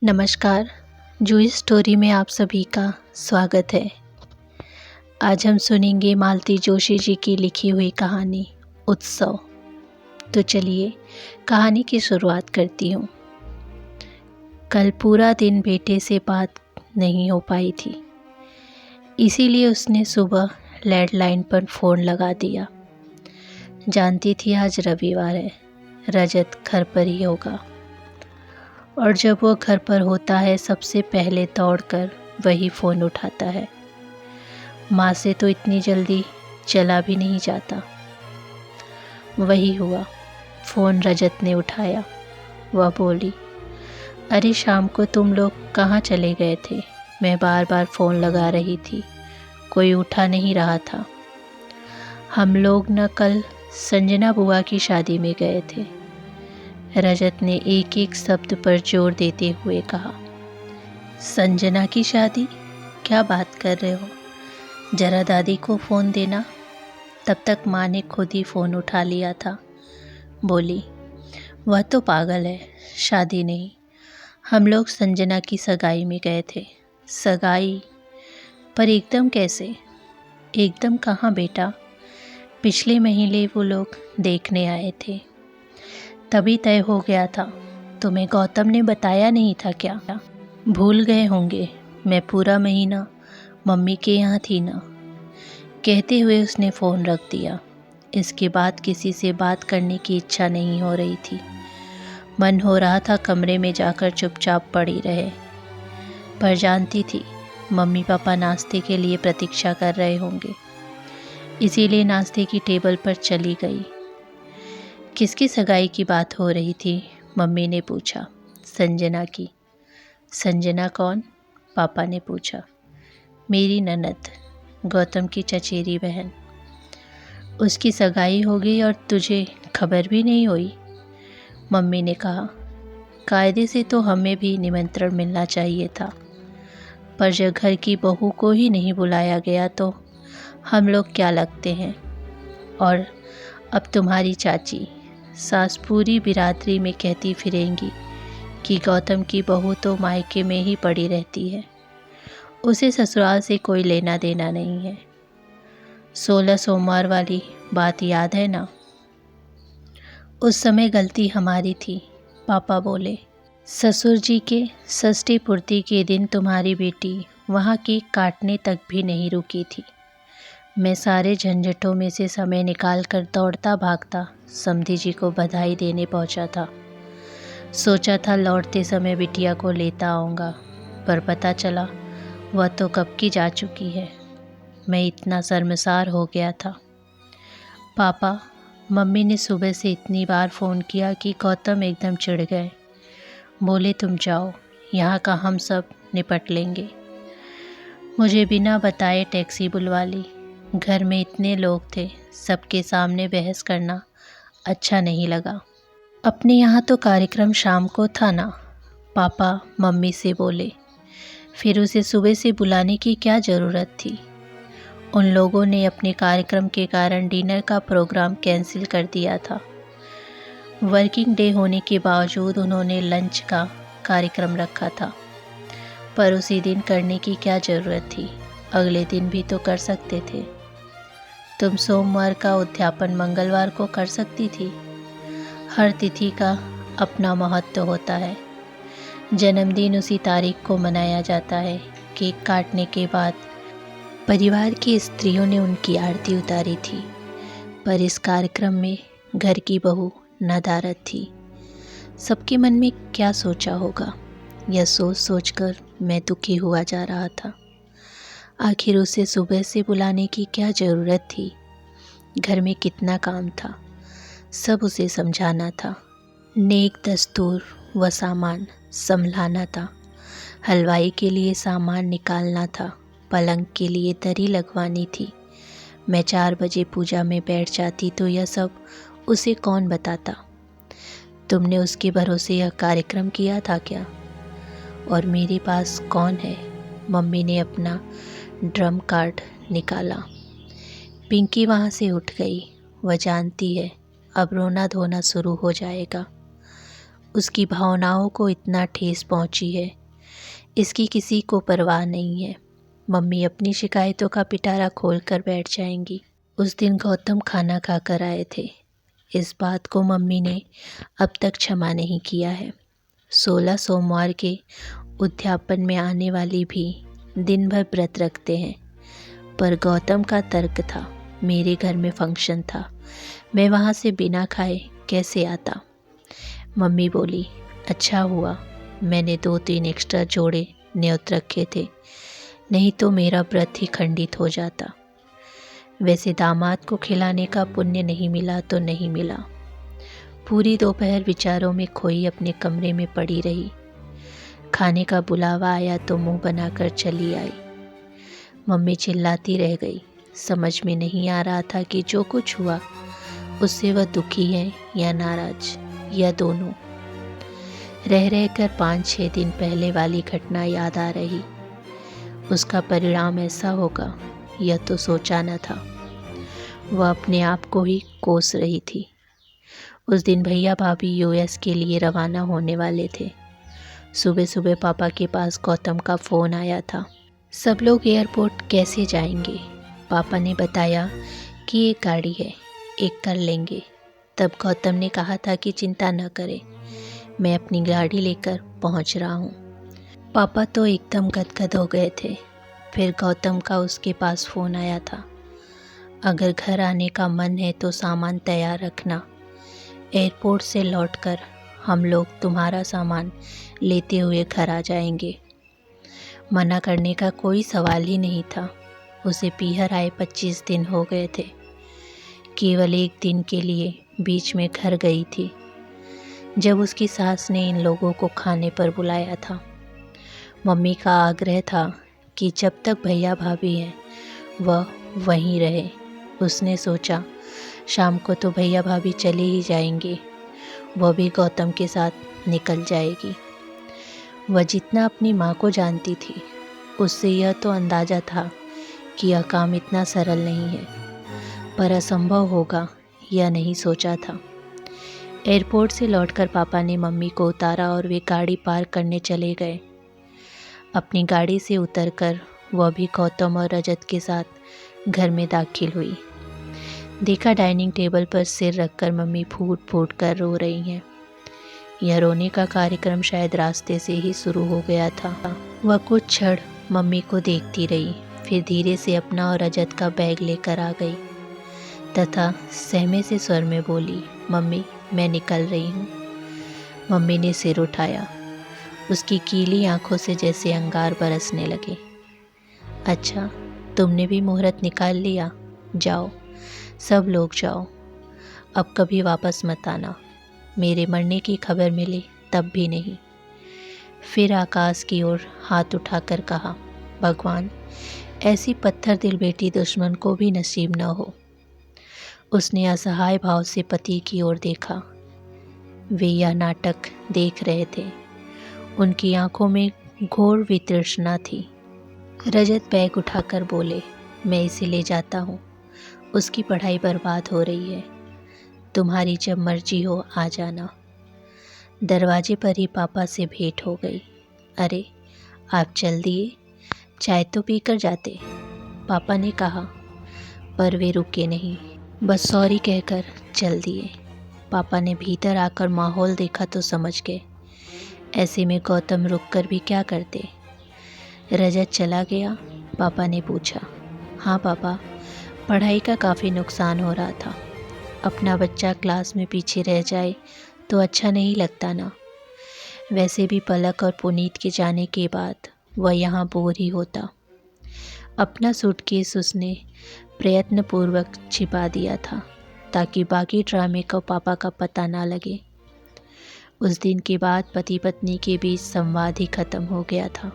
नमस्कार। जूही स्टोरी में आप सभी का स्वागत है। आज हम सुनेंगे मालती जोशी जी की लिखी हुई कहानी उत्सव। तो चलिए कहानी की शुरुआत करती हूँ। कल पूरा दिन बेटे से बात नहीं हो पाई थी, इसीलिए उसने सुबह लैंडलाइन पर फ़ोन लगा दिया। जानती थी आज रविवार है, रजत घर पर ही होगा और जब वो घर पर होता है सबसे पहले दौड़कर वही फ़ोन उठाता है। माँ से तो इतनी जल्दी चला भी नहीं जाता। वही हुआ, फ़ोन रजत ने उठाया। वह बोली, अरे शाम को तुम लोग कहाँ चले गए थे? मैं बार बार फ़ोन लगा रही थी, कोई उठा नहीं रहा था। हम लोग न कल संजना बुआ की शादी में गए थे। रजत ने एक एक शब्द पर जोर देते हुए कहा। संजना की शादी? क्या बात कर रहे हो? जरा दादी को फ़ोन देना। तब तक माँ ने खुद ही फ़ोन उठा लिया था। बोली, वह तो पागल है, शादी नहीं, हम लोग संजना की सगाई में गए थे। सगाई? पर एकदम कैसे? एकदम कहाँ बेटा, पिछले महीने वो लोग देखने आए थे, तभी तय हो गया था। तुम्हें गौतम ने बताया नहीं था क्या? भूल गए होंगे, मैं पूरा महीना मम्मी के यहाँ थी ना। कहते हुए उसने फ़ोन रख दिया। इसके बाद किसी से बात करने की इच्छा नहीं हो रही थी। मन हो रहा था कमरे में जाकर चुपचाप पड़ी रहे, पर जानती थी मम्मी पापा नाश्ते के लिए प्रतीक्षा कर रहे होंगे, इसीलिए नाश्ते की टेबल पर चली गई। किसकी सगाई की बात हो रही थी? मम्मी ने पूछा। संजना की। संजना कौन? पापा ने पूछा। मेरी ननद, गौतम की चचेरी बहन। उसकी सगाई हो गई और तुझे खबर भी नहीं हुई? मम्मी ने कहा। कायदे से तो हमें भी निमंत्रण मिलना चाहिए था, पर जब घर की बहू को ही नहीं बुलाया गया तो हम लोग क्या लगते हैं? और अब तुम्हारी चाची सास पूरी बिरादरी में कहती फिरेंगी कि गौतम की बहू तो मायके में ही पड़ी रहती है, उसे ससुराल से कोई लेना देना नहीं है। 16 सोमवार वाली बात याद है ना? उस समय गलती हमारी थी, पापा बोले। ससुर जी के षष्ठी पूर्ति के दिन तुम्हारी बेटी वहाँ केक काटने तक भी नहीं रुकी थी। मैं सारे झंझटों में से समय निकाल कर दौड़ता भागता समधी जी को बधाई देने पहुँचा था। सोचा था लौटते समय बिटिया को लेता आऊँगा, पर पता चला वह तो कब की जा चुकी है। मैं इतना शर्मसार हो गया था। पापा, मम्मी ने सुबह से इतनी बार फ़ोन किया कि गौतम एकदम चिढ़ गए। बोले तुम जाओ, यहाँ का हम सब निपट लेंगे। मुझे बिना बताए टैक्सी बुलवा ली। घर में इतने लोग थे, सबके सामने बहस करना अच्छा नहीं लगा। अपने यहाँ तो कार्यक्रम शाम को था ना? पापा मम्मी से बोले। फिर उसे सुबह से बुलाने की क्या ज़रूरत थी? उन लोगों ने अपने कार्यक्रम के कारण डिनर का प्रोग्राम कैंसिल कर दिया था। वर्किंग डे होने के बावजूद उन्होंने लंच का कार्यक्रम रखा था, पर उसी दिन करने की क्या ज़रूरत थी? अगले दिन भी तो कर सकते थे। तुम सोमवार का उद्यापन मंगलवार को कर सकती थी। हर तिथि का अपना महत्व होता है। जन्मदिन उसी तारीख को मनाया जाता है। केक काटने के बाद परिवार की स्त्रियों ने उनकी आरती उतारी थी, पर इस कार्यक्रम में घर की बहू नदारद थी। सबके मन में क्या सोचा होगा, यह सोच सोचकर मैं दुखी हुआ जा रहा था। आखिर उसे सुबह से बुलाने की क्या ज़रूरत थी? घर में कितना काम था, सब उसे समझाना था। नेक दस्तूर व सामान संभलाना था। हलवाई के लिए सामान निकालना था। पलंग के लिए दरी लगवानी थी। मैं 4 बजे पूजा में बैठ जाती तो यह सब उसे कौन बताता? तुमने उसके भरोसे यह कार्यक्रम किया था क्या? और मेरे पास कौन है? मम्मी ने अपना ड्रम कार्ड निकाला। पिंकी वहाँ से उठ गई। वह जानती है अब रोना धोना शुरू हो जाएगा। उसकी भावनाओं को इतना ठेस पहुंची है, इसकी किसी को परवाह नहीं है। मम्मी अपनी शिकायतों का पिटारा खोल कर बैठ जाएंगी। उस दिन गौतम खाना खाकर आए थे। इस बात को मम्मी ने अब तक क्षमा नहीं किया है। 16 सोमवार के उद्यापन में आने वाली भी दिन भर व्रत रखते हैं, पर गौतम का तर्क था, मेरे घर में फंक्शन था, मैं वहाँ से बिना खाए कैसे आता। मम्मी बोली, अच्छा हुआ मैंने 2-3 एक्स्ट्रा जोड़े न्योत रखे थे, नहीं तो मेरा व्रत ही खंडित हो जाता। वैसे दामाद को खिलाने का पुण्य नहीं मिला तो नहीं मिला। पूरी दोपहर विचारों में खोई अपने कमरे में पड़ी रही। खाने का बुलावा आया तो मुंह बनाकर चली आई। मम्मी चिल्लाती रह गई। समझ में नहीं आ रहा था कि जो कुछ हुआ उससे वह दुखी है या नाराज या दोनों। रह रहकर 5-6 दिन पहले वाली घटना याद आ रही। उसका परिणाम ऐसा होगा यह तो सोचा न था। वह अपने आप को ही कोस रही थी। उस दिन भैया भाभी यूएस के लिए रवाना होने वाले थे। सुबह सुबह पापा के पास गौतम का फ़ोन आया था। सब लोग एयरपोर्ट कैसे जाएंगे? पापा ने बताया कि एक गाड़ी है, एक कर लेंगे। तब गौतम ने कहा था कि चिंता न करे, मैं अपनी गाड़ी लेकर पहुंच रहा हूं। पापा तो एकदम गदगद हो गए थे। फिर गौतम का उसके पास फ़ोन आया था, अगर घर आने का मन है तो सामान तैयार रखना, एयरपोर्ट से लौटकर हम लोग तुम्हारा सामान लेते हुए घर आ जाएंगे। मना करने का कोई सवाल ही नहीं था। उसे पीहर आए 25 दिन हो गए थे। केवल एक दिन के लिए बीच में घर गई थी, जब उसकी सास ने इन लोगों को खाने पर बुलाया था। मम्मी का आग्रह था कि जब तक भैया भाभी हैं वह वहीं रहे। उसने सोचा शाम को तो भैया भाभी चले ही जाएंगे, वह भी गौतम के साथ निकल जाएगी। वह जितना अपनी माँ को जानती थी, उससे यह तो अंदाज़ा था कि यह काम इतना सरल नहीं है, पर असंभव होगा यह नहीं सोचा था। एयरपोर्ट से लौटकर पापा ने मम्मी को उतारा और वे गाड़ी पार्क करने चले गए। अपनी गाड़ी से उतरकर वह भी गौतम और रजत के साथ घर में दाखिल हुई। देखा डाइनिंग टेबल पर सिर रखकर मम्मी फूट फूट कर रो रही हैं। यह रोने का कार्यक्रम शायद रास्ते से ही शुरू हो गया था। वह कुछ क्षण मम्मी को देखती रही, फिर धीरे से अपना और रजत का बैग लेकर आ गई तथा सहमे से स्वर में बोली, मम्मी मैं निकल रही हूँ। मम्मी ने सिर उठाया। उसकी कीली आंखों से जैसे अंगार बरसने लगे। अच्छा, तुमने भी मुहूर्त निकाल लिया? जाओ, सब लोग जाओ, अब कभी वापस मत आना। मेरे मरने की खबर मिली तब भी नहीं। फिर आकाश की ओर हाथ उठाकर कहा, भगवान ऐसी पत्थर दिल बेटी दुश्मन को भी नसीब न हो। उसने असहाय भाव से पति की ओर देखा। वे यह नाटक देख रहे थे। उनकी आंखों में घोर वितृष्णा थी। रजत बैग उठाकर बोले, मैं इसे ले जाता हूँ, उसकी पढ़ाई बर्बाद हो रही है, तुम्हारी जब मर्जी हो आ जाना। दरवाजे पर ही पापा से भेंट हो गई। अरे आप चल दिए, चाय तो पीकर जाते, पापा ने कहा, पर वे रुके नहीं, बस सॉरी कहकर चल दिए। पापा ने भीतर आकर माहौल देखा तो समझ गए, ऐसे में गौतम रुककर भी क्या करते। रजत चला गया। पापा ने पूछा, हाँ पापा, पढ़ाई का काफ़ी नुकसान हो रहा था। अपना बच्चा क्लास में पीछे रह जाए तो अच्छा नहीं लगता ना। वैसे भी पलक और पुनीत के जाने के बाद वह यहाँ बोर ही होता। अपना सूटकेस उसने प्रयत्नपूर्वक छिपा दिया था ताकि बाकी ड्रामे का पापा का पता ना लगे। उस दिन के बाद पति पत्नी के बीच संवाद ही खत्म हो गया था।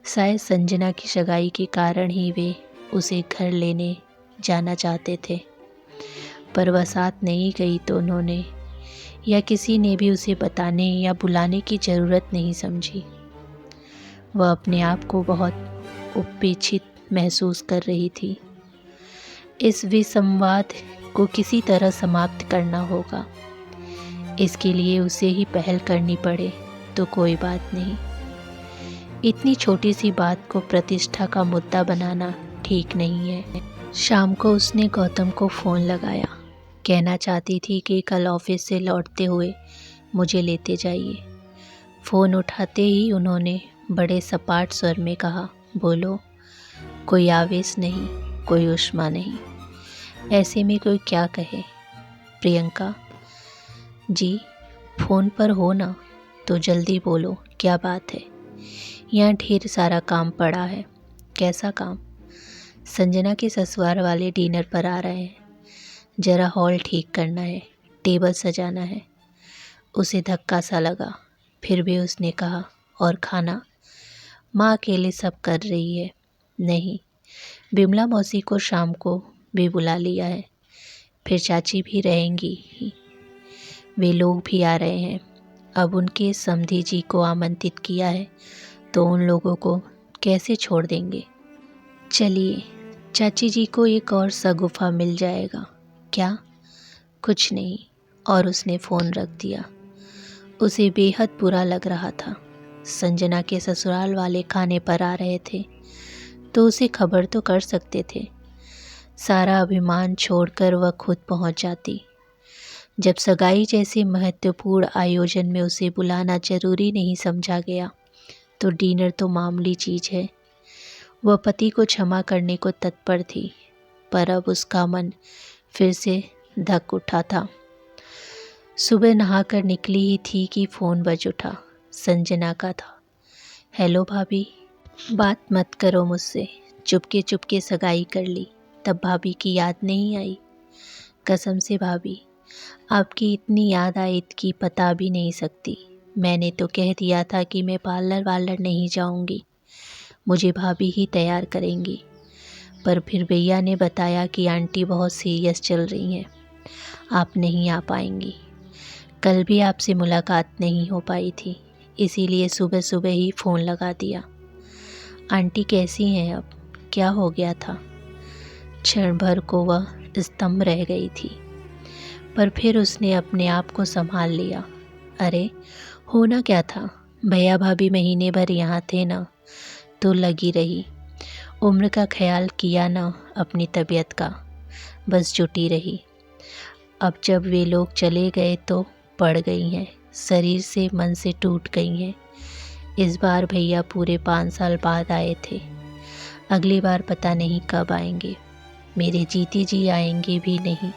शायद संजना की सगाई के कारण ही वे उसे घर लेने जाना चाहते थे, पर वह साथ नहीं गई तो उन्होंने या किसी ने भी उसे बताने या बुलाने की ज़रूरत नहीं समझी। वह अपने आप को बहुत उपेक्षित महसूस कर रही थी। इस विसंवाद को किसी तरह समाप्त करना होगा। इसके लिए उसे ही पहल करनी पड़े तो कोई बात नहीं। इतनी छोटी सी बात को प्रतिष्ठा का मुद्दा बनाना ठीक नहीं है। शाम को उसने गौतम को फ़ोन लगाया। कहना चाहती थी कि कल ऑफिस से लौटते हुए मुझे लेते जाइए। फ़ोन उठाते ही उन्होंने बड़े सपाट स्वर में कहा, बोलो। कोई आवेश नहीं, कोई उष्मा नहीं। ऐसे में कोई क्या कहे। प्रियंका जी, फ़ोन पर हो ना, तो जल्दी बोलो क्या बात है। यहाँ ढेर सारा काम पड़ा है। कैसा काम? संजना के ससुराल वाले डिनर पर आ रहे हैं। ज़रा हॉल ठीक करना है, टेबल सजाना है। उसे धक्का सा लगा, फिर भी उसने कहा, और खाना? माँ अकेले सब कर रही है। नहीं, बिमला मौसी को शाम को भी बुला लिया है। फिर चाची भी रहेंगी ही। वे लोग भी आ रहे हैं। अब उनके समधी जी को आमंत्रित किया है तो उन लोगों को कैसे छोड़ देंगे। चलिए, चाची जी को एक और शगुफा मिल जाएगा। क्या? कुछ नहीं। और उसने फ़ोन रख दिया। उसे बेहद बुरा लग रहा था। संजना के ससुराल वाले खाने पर आ रहे थे तो उसे खबर तो कर सकते थे। सारा अभिमान छोड़कर वह खुद पहुंच जाती। जब सगाई जैसे महत्वपूर्ण आयोजन में उसे बुलाना जरूरी नहीं समझा गया तो डिनर तो मामूली चीज़ है। वह पति को क्षमा करने को तत्पर थी, पर अब उसका मन फिर से धक उठा था। सुबह नहाकर निकली ही थी कि फ़ोन बज उठा। संजना का था। हेलो भाभी। बात मत करो मुझसे। चुपके चुपके सगाई कर ली, तब भाभी की याद नहीं आई? कसम से भाभी, आपकी इतनी याद आई कि पता भी नहीं सकती। मैंने तो कह दिया था कि मैं पार्लर वार्लर नहीं जाऊंगी, मुझे भाभी ही तैयार करेंगी। पर फिर भैया ने बताया कि आंटी बहुत सीरियस चल रही हैं, आप नहीं आ पाएंगी। कल भी आपसे मुलाकात नहीं हो पाई थी, इसीलिए सुबह सुबह ही फ़ोन लगा दिया। आंटी कैसी हैं अब? क्या हो गया था? क्षण भर को वह स्तंभ रह गई थी, पर फिर उसने अपने आप को संभाल लिया। अरे होना क्या था, भैया भाभी महीने भर यहाँ थे ना, तो लगी रही। उम्र का ख्याल किया ना, अपनी तबीयत का, बस जुटी रही। अब जब वे लोग चले गए तो पड़ गई हैं, शरीर से मन से टूट गई हैं। इस बार भैया पूरे 5 साल बाद आए थे, अगली बार पता नहीं कब आएंगे। मेरे जीती जी आएंगे भी नहीं,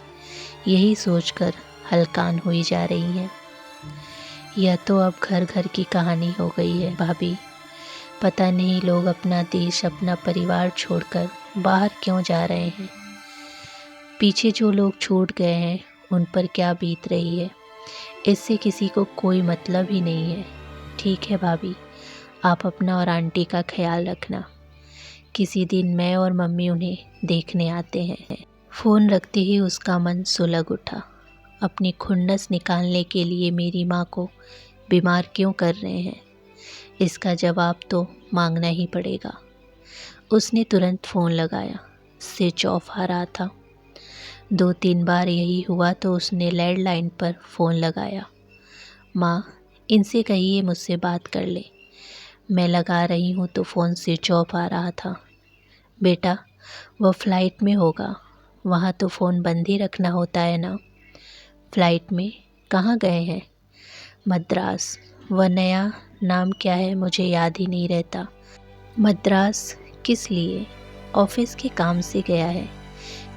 यही सोचकर हलकान हुई जा रही हैं। यह तो अब घर घर की कहानी हो गई है भाभी। पता नहीं लोग अपना देश, अपना परिवार छोड़कर बाहर क्यों जा रहे हैं। पीछे जो लोग छूट गए हैं उन पर क्या बीत रही है, इससे किसी को कोई मतलब ही नहीं है। ठीक है भाभी, आप अपना और आंटी का ख्याल रखना। किसी दिन मैं और मम्मी उन्हें देखने आते हैं। फ़ोन रखते ही उसका मन सुलग उठा। अपनी खुन्नस निकालने के लिए मेरी माँ को बीमार क्यों कर रहे हैं, इसका जवाब तो मांगना ही पड़ेगा। उसने तुरंत फ़ोन लगाया। स्विच ऑफ आ रहा था। 2-3 बार यही हुआ तो उसने लैंडलाइन पर फ़ोन लगाया। माँ, इनसे कहिए मुझसे बात कर ले। मैं लगा रही हूँ तो फ़ोन स्विच ऑफ आ रहा था। बेटा, वह फ़्लाइट में होगा, वहाँ तो फ़ोन बंद ही रखना होता है ना। फ़्लाइट में? कहाँ गए हैं? मद्रास। वह नया नाम क्या है मुझे याद ही नहीं रहता। मद्रास किस लिए? ऑफिस के काम से गया है।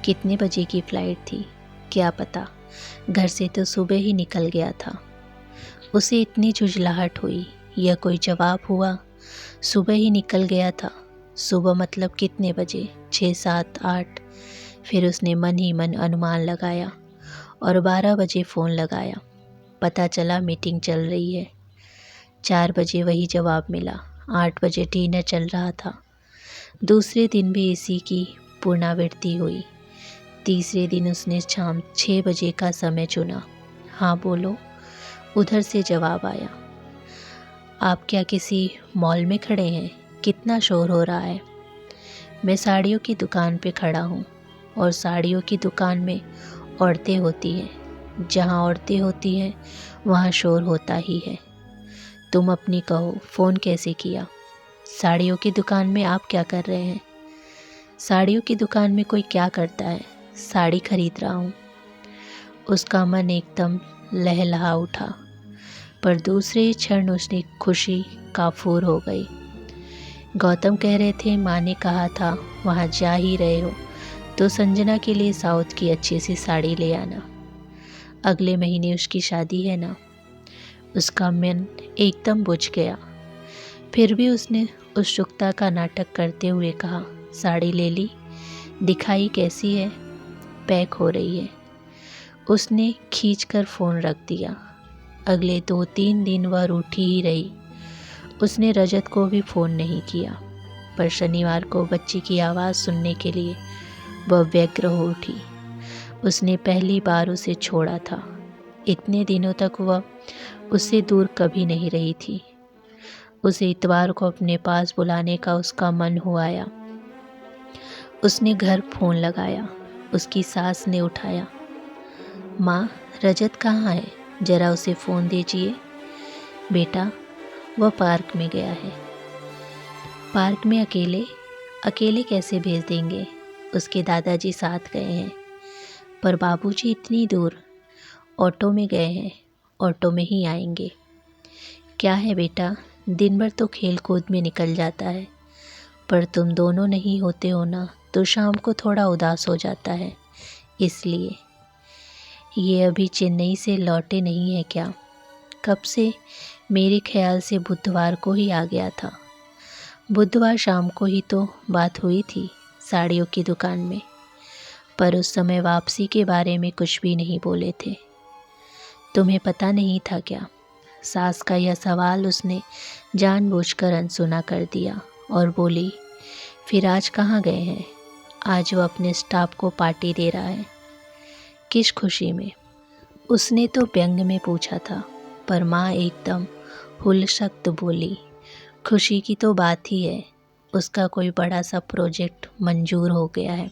कितने बजे की फ़्लाइट थी? क्या पता, घर से तो सुबह ही निकल गया था। उसे इतनी झुंझलाहट हुई, यह कोई जवाब हुआ? सुबह ही निकल गया था। सुबह मतलब कितने बजे? 6, 7, 8। फिर उसने मन ही मन अनुमान लगाया और 12 बजे फ़ोन लगाया। पता चला मीटिंग चल रही है। 4 बजे वही जवाब मिला। 8 बजे डिनर चल रहा था। दूसरे दिन भी इसी की पुनरावृत्ति हुई। तीसरे दिन उसने शाम 6 बजे का समय चुना। हाँ बोलो। उधर से जवाब आया। आप क्या किसी मॉल में खड़े हैं? कितना शोर हो रहा है? मैं साड़ियों की दुकान पे खड़ा हूँ, और साड़ियों की दुकान में औरतें होती हैं, जहाँ औरतें होती हैं वहाँ शोर होता ही है। तुम अपनी कहो, फ़ोन कैसे किया? साड़ियों की दुकान में आप क्या कर रहे हैं? साड़ियों की दुकान में कोई क्या करता है? साड़ी खरीद रहा हूँ। उसका मन एकदम लहलहा उठा, पर दूसरे ही क्षण उसकी खुशी काफूर हो गई। गौतम कह रहे थे माँ ने कहा था वहाँ जा ही रहे हो तो संजना के लिए साउथ की अच्छी सी साड़ी ले आना, अगले महीने उसकी शादी है ना। उसका मन एकदम बुझ गया, फिर भी उसने उत्सुकता का नाटक करते हुए कहा, साड़ी ले ली? दिखाई कैसी है? पैक हो रही है। उसने खींचकर फ़ोन रख दिया। अगले 2-3 दिन वह रूठी ही रही। उसने रजत को भी फ़ोन नहीं किया, पर शनिवार को बच्ची की आवाज़ सुनने के लिए वह व्यग्र हो उठी। उसने पहली बार उसे छोड़ा था। इतने दिनों तक वह उससे दूर कभी नहीं रही थी। उसे इतवार को अपने पास बुलाने का उसका मन हो आया। उसने घर फ़ोन लगाया। उसकी सास ने उठाया। माँ, रजत कहाँ है? ज़रा उसे फ़ोन दीजिए। बेटा, वह पार्क में गया है। पार्क में अकेले? अकेले कैसे भेज देंगे? उसके दादाजी साथ गए हैं। पर बाबूजी इतनी दूर? ऑटो में गए हैं, ऑटो में ही आएंगे। क्या है बेटा, दिन भर तो खेल कूद में निकल जाता है, पर तुम दोनों नहीं होते हो ना तो शाम को थोड़ा उदास हो जाता है, इसलिए। ये अभी चेन्नई से लौटे नहीं है क्या? कब से? मेरे ख्याल से बुधवार को ही आ गया था। बुधवार शाम को ही तो बात हुई थी साड़ियों की दुकान में, पर उस समय वापसी के बारे में कुछ भी नहीं बोले थे। तुम्हें पता नहीं था क्या? सास का यह सवाल उसने जानबूझकर अनसुना कर दिया और बोली, फिर आज कहाँ गए हैं? आज वो अपने स्टाफ को पार्टी दे रहा है। किस खुशी में? उसने तो व्यंग में पूछा था, पर माँ एकदम हुलसख्त बोली, खुशी की तो बात ही है, उसका कोई बड़ा सा प्रोजेक्ट मंजूर हो गया है।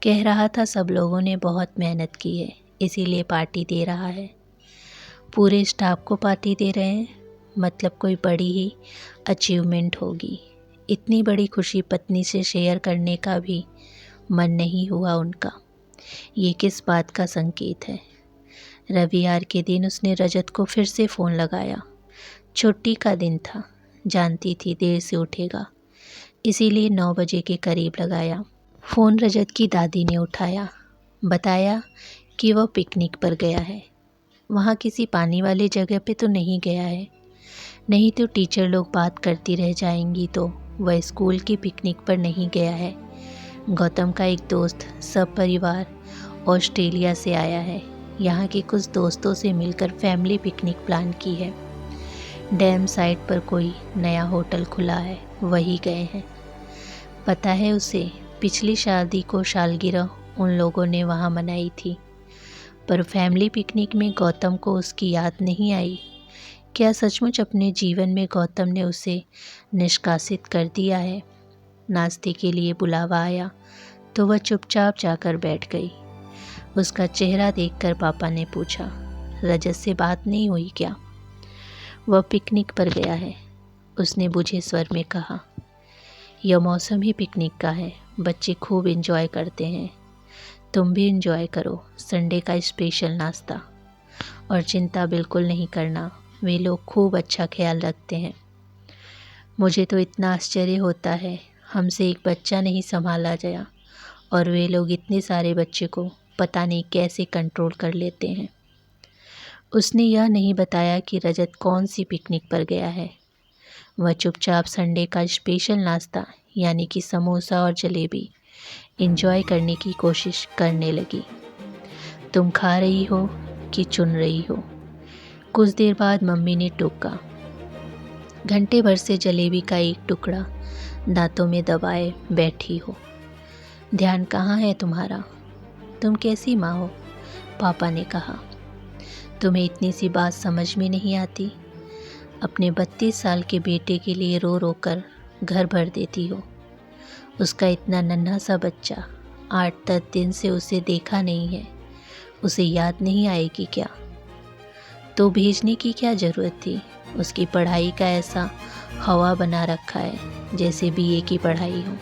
कह रहा था सब लोगों ने बहुत मेहनत की है, इसीलिए पार्टी दे रहा है। पूरे स्टाफ को पार्टी दे रहे हैं, मतलब कोई बड़ी ही अचीवमेंट होगी। इतनी बड़ी खुशी पत्नी से शेयर करने का भी मन नहीं हुआ उनका। ये किस बात का संकेत है? रविवार के दिन उसने रजत को फिर से फ़ोन लगाया। छुट्टी का दिन था, जानती थी देर से उठेगा, इसीलिए 9 बजे के करीब लगाया। फ़ोन रजत की दादी ने उठाया। बताया कि वह पिकनिक पर गया है। वहाँ किसी पानी वाली जगह पे तो नहीं गया है, नहीं तो टीचर लोग बात करती रह जाएंगी, तो वह स्कूल की पिकनिक पर नहीं गया है। गौतम का एक दोस्त सब परिवार ऑस्ट्रेलिया से आया है। यहाँ के कुछ दोस्तों से मिलकर फैमिली पिकनिक प्लान की है। डैम साइड पर कोई नया होटल खुला है, वही गए हैं। पता है उसे, पिछली शादी को सालगिरह उन लोगों ने वहाँ मनाई थी, पर फैमिली पिकनिक में गौतम को उसकी याद नहीं आई। क्या सचमुच अपने जीवन में गौतम ने उसे निष्कासित कर दिया है? नाश्ते के लिए बुलावा आया तो वह चुपचाप जाकर बैठ गई। उसका चेहरा देखकर पापा ने पूछा, रजत से बात नहीं हुई क्या? वह पिकनिक पर गया है, उसने बुझे स्वर में कहा। यह मौसम ही पिकनिक का है, बच्चे खूब एंजॉय करते हैं। तुम भी एंजॉय करो संडे का स्पेशल नाश्ता। और चिंता बिल्कुल नहीं करना, वे लोग खूब अच्छा ख्याल रखते हैं। मुझे तो इतना आश्चर्य होता है, हमसे एक बच्चा नहीं संभाला गया और वे लोग इतने सारे बच्चे को पता नहीं कैसे कंट्रोल कर लेते हैं। उसने यह नहीं बताया कि रजत कौन सी पिकनिक पर गया है। वह चुपचाप संडे का स्पेशल नाश्ता यानी कि समोसा और जलेबी एंजॉय करने की कोशिश करने लगी। तुम खा रही हो कि चुन रही हो? कुछ देर बाद मम्मी ने टोका। घंटे भर से जलेबी का एक टुकड़ा दांतों में दबाए बैठी हो। ध्यान कहाँ है तुम्हारा? तुम कैसी माँ हो? पापा ने कहा। तुम्हें इतनी सी बात समझ में नहीं आती? अपने 32 साल के बेटे के लिए रो रो कर घर भर देती हो। उसका इतना नन्हा सा बच्चा, 8-10 दिन से उसे देखा नहीं है। उसे याद नहीं आएगी क्या? तो भेजने की क्या ज़रूरत थी? उसकी पढ़ाई का ऐसा हवा बना रखा है जैसे बीए की पढ़ाई हो।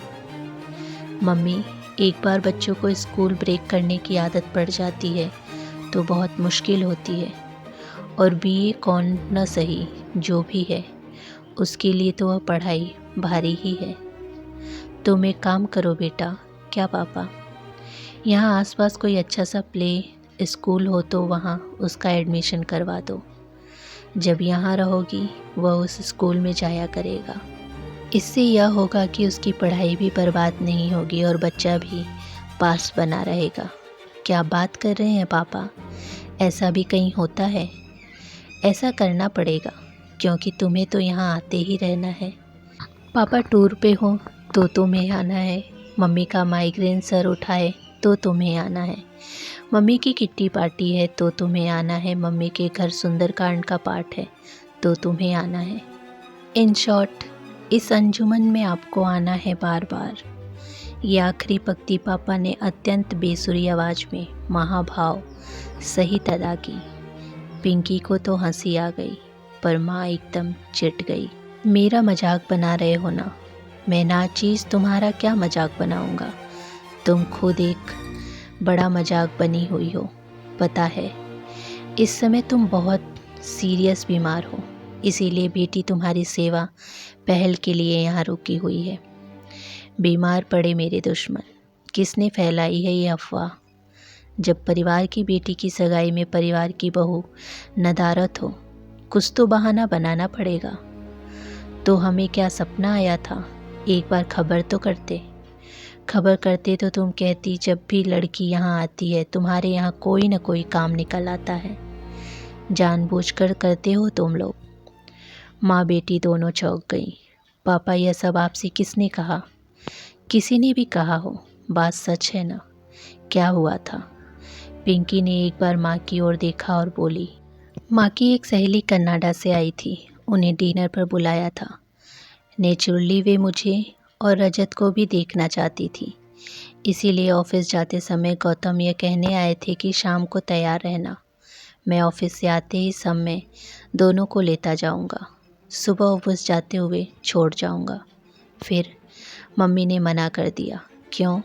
मम्मी, एक बार बच्चों को स्कूल ब्रेक करने की आदत पड़ जाती है तो बहुत मुश्किल होती है। और बीए कौन न सही, जो भी है उसके लिए तो वह पढ़ाई भारी ही है। तुम एक काम करो बेटा। क्या पापा? यहाँ आसपास कोई अच्छा सा प्ले स्कूल हो तो वहाँ उसका एडमिशन करवा दो। जब यहाँ रहोगी वह उस स्कूल में जाया करेगा। इससे यह होगा कि उसकी पढ़ाई भी बर्बाद नहीं होगी और बच्चा भी पास बना रहेगा। क्या बात कर रहे हैं पापा? ऐसा भी कहीं होता है? ऐसा करना पड़ेगा क्योंकि तुम्हें तो यहाँ आते ही रहना है। पापा टूर पे हो तो तुम्हें आना है, मम्मी का माइग्रेन सर उठाए तो तुम्हें आना है, मम्मी की किट्टी पार्टी है तो तुम्हें आना है, मम्मी के घर सुंदरकांड का पाठ है तो तुम्हें आना है। इन शॉर्ट, इस अंजुमन में आपको आना है बार बार। ये आखिरी पंक्ति पापा ने अत्यंत बेसुरी आवाज़ में महाभाव सहित अदा की। पिंकी को तो हंसी आ गई, पर माँ एकदम चिढ़ गई। मेरा मजाक बना रहे हो ना? मैं नाचीज़ तुम्हारा क्या मजाक बनाऊंगा? तुम खुद एक बड़ा मजाक बनी हुई हो, पता है। इस समय तुम बहुत सीरियस बीमार हो, इसीलिए बेटी तुम्हारी सेवा पहल के लिए यहाँ रुकी हुई है। बीमार पड़े मेरे दुश्मन, किसने फैलाई है ये अफवाह? जब परिवार की बेटी की सगाई में परिवार की बहू नदारत हो, कुछ तो बहाना बनाना पड़ेगा। तो हमें क्या सपना आया था? एक बार खबर तो करते। खबर करते तो तुम कहती जब भी लड़की यहाँ आती है तुम्हारे यहाँ कोई न कोई काम निकल आता है। जानबूझकर करते हो तुम लोग। माँ बेटी दोनों चौंक गई। पापा, यह सब आपसे किसने कहा? किसी ने भी कहा हो, बात सच है ना? क्या हुआ था? पिंकी ने एक बार माँ की ओर देखा और बोली, माँ की एक सहेली कनाडा से आई थी, उन्हें डिनर पर बुलाया था। नेचुरली वे मुझे और रजत को भी देखना चाहती थी, इसीलिए ऑफिस जाते समय गौतम ये कहने आए थे कि शाम को तैयार रहना। मैं ऑफिस से आते ही समय दोनों को लेता जाऊंगा, सुबह ऑफिस जाते हुए छोड़ जाऊंगा। फिर मम्मी ने मना कर दिया। क्यों?